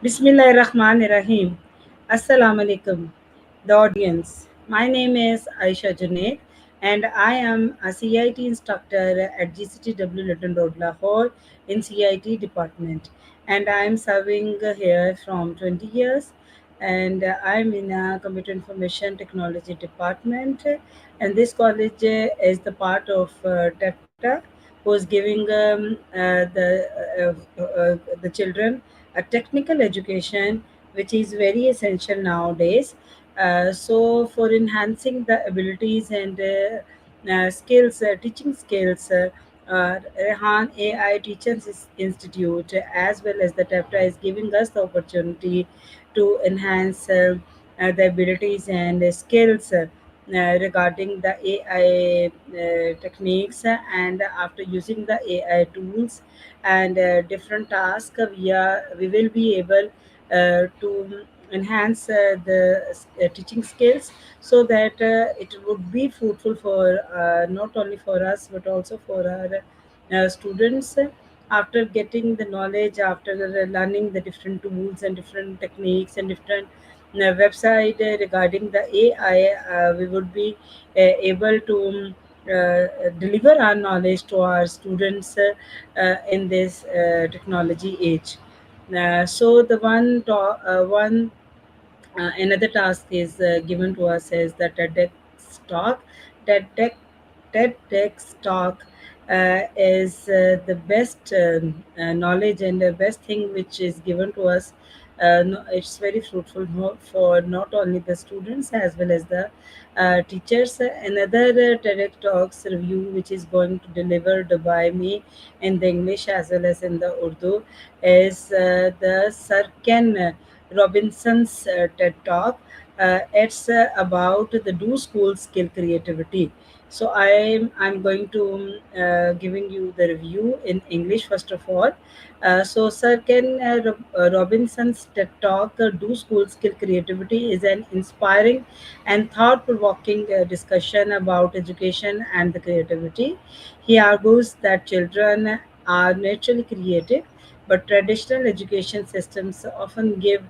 Bismillahirrahmanirrahim. Assalamu alaikum, the audience. My name is Aisha Junaid, and I am a CIT instructor at GCTW Lytton Road, Lahore, in CIT department. And I am serving here from 20 years, and I'm in a computer information technology department. And this college is the part of TEPTA, who is giving the children a technical education, which is very essential nowadays. So, for enhancing the abilities and skills, teaching skills, Rehan AI Teachers Institute, as well as the TEPTA, is giving us the opportunity to enhance the abilities and skills regarding the AI techniques, and after using the AI tools and different tasks, we will be able to enhance the teaching skills, so that it would be fruitful for not only for us but also for our students. After getting the knowledge, after learning the different tools and different techniques and different website regarding the AI, we would be able to deliver our knowledge to our students in this technology age. So the one another task is given to us is the TEDx talk. TEDx TEDx talk is the best knowledge and the best thing which is given to us. No, it's very fruitful for not only the students as well as the teachers. Another TEDx talks review which is going to delivered by me in the English as well as in the Urdu is the Sir Ken Robinson's TED Talk. It's about the Do School Skill Creativity. So I'm going to giving you the review in English first of all. So Sir Ken Robinson's TED Talk, Do School Skill Creativity, is an inspiring and thought-provoking discussion about education and the creativity. He argues that children are naturally creative, but traditional education systems often give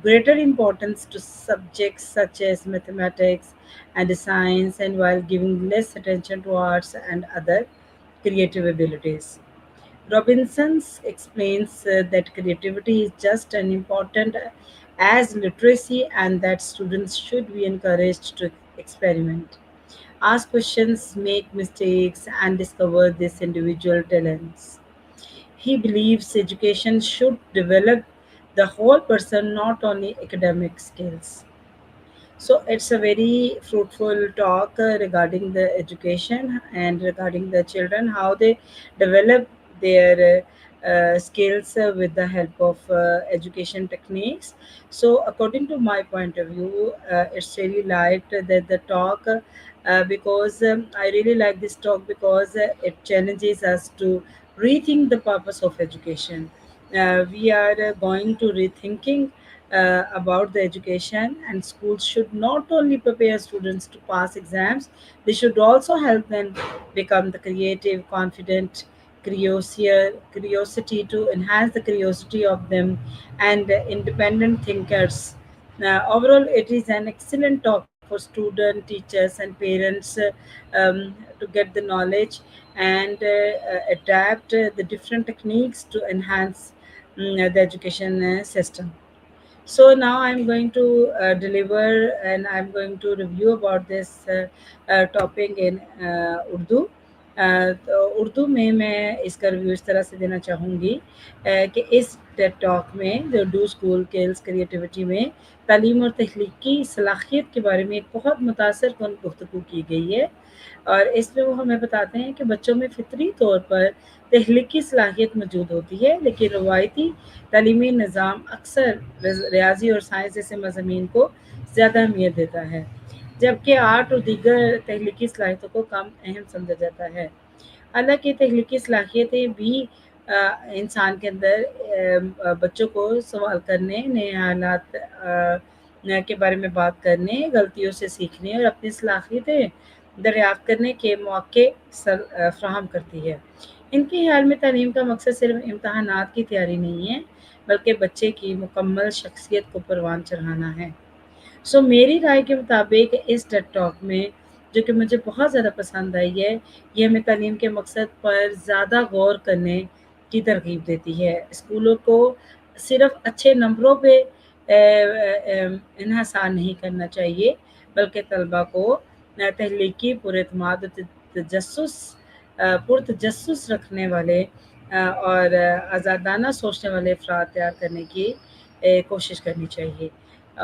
greater importance to subjects such as mathematics and science, and while giving less attention to arts and other creative abilities. Robinson explains that creativity is just as important as literacy, and that students should be encouraged to experiment, ask questions, make mistakes, and discover these individual talents. He believes education should develop the whole person, not only academic skills. So it's a very fruitful talk regarding the education and regarding the children, how they develop their skills with the help of education techniques. So according to my point of view, it's really liked that the talk, because I really like this talk because it challenges us to rethink the purpose of education. We are going to rethinking about the education, and schools should not only prepare students to pass exams, they should also help them become the creative, confident, curiosity to enhance the curiosity of them, and independent thinkers. Overall, it is an excellent talk for students, teachers, and parents to get the knowledge and adapt the different techniques to enhance the education system. So now I'm going to deliver and I'm going to review about this topic in Urdu. तो उर्दू में मैं इसका review इस तरह से देना चाहूँगी कि इस टेड टॉक में जो डू स्कूल स्किल्स क्रिएटिविटी में तालीम और तख्लीकी सलाहियत के बारे में एक बहुत मुतासर कन गुफ्तगू की गई है। और इसमें वो हमें बताते हैं कि बच्चों में फितरी तौर पर तख्लीकी सलाहियत मौजूद होती है, लेकिन रवायती तालीमी निज़ाम अक्सर रियाजी और साइंस जैसे मज़ामीन को ज़्यादा अहमियत देता है, जबकि आर्ट और दीगर तख्लीकी सलाहियतों को कम अहम समझा जाता है। हालांकि तख्लीकी सलाहियतें भी इंसान के अंदर बच्चों को सवाल करने, नए हालात के बारे में बात करने, गलतियों से सीखने और अपनी सलाहियतें दरियाफ्त करने के मौके फ्राहम करती है। ان کے خیال میں تعلیم کا مقصد صرف امتحانات کی تیاری نہیں ہے، بلکہ بچے کی مکمل شخصیت کو پروان چڑھانا ہے۔ سو میری رائے کے مطابق اس ٹیڈ ٹاک میں جو کہ مجھے بہت زیادہ پسند آئی ہے، یہ ہمیں تعلیم کے مقصد پر زیادہ غور کرنے کی ترغیب دیتی ہے۔ اسکولوں کو صرف اچھے نمبروں پہ انحصار نہیں کرنا چاہیے، بلکہ طلباء کو تحلیقی، پراعتماد و پرتجسس رکھنے والے اور آزادانہ سوچنے والے افراد تیار کرنے کی کوشش کرنی چاہیے۔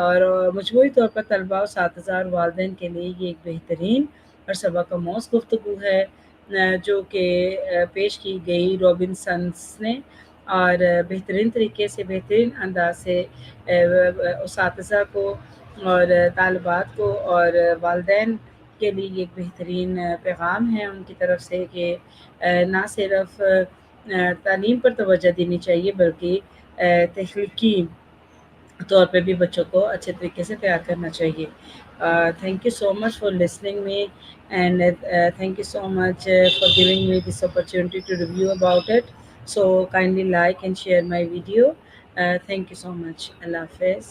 اور مجموعی طور پر طلباء، اساتذہ اور والدین کے لیے یہ ایک بہترین اور سبق آموز گفتگو ہے جو کہ پیش کی گئی رابنسنس نے، اور بہترین طریقے سے، بہترین انداز سے اساتذہ کو اور طالبات کو اور والدین کے لیے یہ ایک بہترین پیغام ہے ان کی طرف سے کہ نہ صرف تعلیم پر توجہ دینی چاہیے، بلکہ تخلیقی طور پہ بھی بچوں کو اچھے طریقے سے تیار کرنا چاہیے۔ Thank you so much for listening me, and thank you so much for giving me this opportunity to review about it. So kindly like and share my video. Thank you so much. Allah Hafiz.